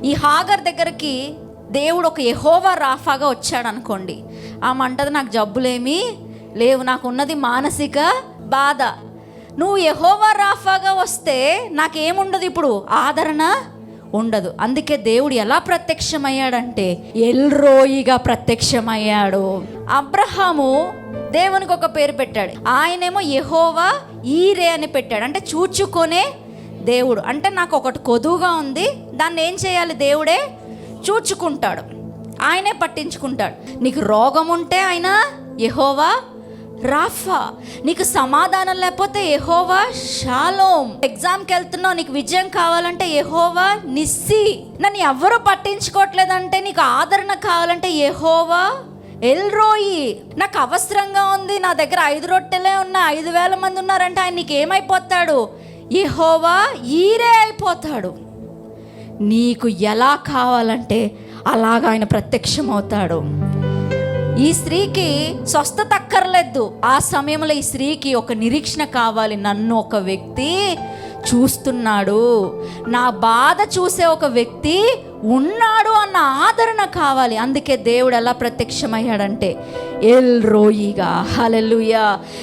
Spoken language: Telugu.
ఈ హాగర్ దగ్గరికి దేవుడు ఒక యెహోవా రాఫాగా వచ్చాడు అనుకోండి. ఆమె అంటది, నాకు జబ్బులేమీ లేవు, నాకు ఉన్నది మానసిక బాధ. నువ్వు యెహోవా రాఫాగా వస్తే నాకేముండదు, ఇప్పుడు ఆదరణ ఉండదు. అందుకే దేవుడు ఎలా ప్రత్యక్షమయ్యాడంటే ఎల్రోయిగా ప్రత్యక్షమయ్యాడు. అబ్రహాము దేవునికి ఒక పేరు పెట్టాడు, ఆయనేమో యెహోవా ఈరే అని పెట్టాడు. అంటే చూచుకొనే దేవుడు. అంటే నాకు ఒకటి కొదువుగా ఉంది, దాన్ని ఏం చేయాలి, దేవుడే చూచుకుంటాడు, ఆయనే పట్టించుకుంటాడు. నీకు రోగం ఉంటే ఆయన యెహోవా రాఫా, నీకు సమాధానం లేకపోతే యెహోవా షాలోమ్, ఎగ్జామ్కి వెళ్తున్నావు నీకు విజయం కావాలంటే యెహోవా నిస్సి, నన్ను ఎవ్వరూ పట్టించుకోవట్లేదంటే నీకు ఆదరణ కావాలంటే యెహోవా ఎల్రోయి, నాకు అవసరంగా ఉంది, నా దగ్గర 5 రొట్టెలే ఉన్నాయి, 5,000 మంది ఉన్నారంటే ఆయన నీకు ఏమైపోతాడు, యెహోవా ఈరే అయిపోతాడు. నీకు ఎలా కావాలంటే అలాగ ఆయన ప్రత్యక్షమవుతాడు. ఈ స్త్రీకి స్వస్థత అక్కర్లేదు. ఆ సమయంలో ఈ స్త్రీకి ఒక నిరీక్షణ కావాలి, నన్ను ఒక వ్యక్తి చూస్తున్నాడు, నా బాధ చూసే ఒక వ్యక్తి ఉన్నాడు అన్న ఆదరణ కావాలి. అందుకే దేవుడు ఎలా ప్రత్యక్షమయ్యాడంటే ఎల్రోయిగా. హల్లెలూయా.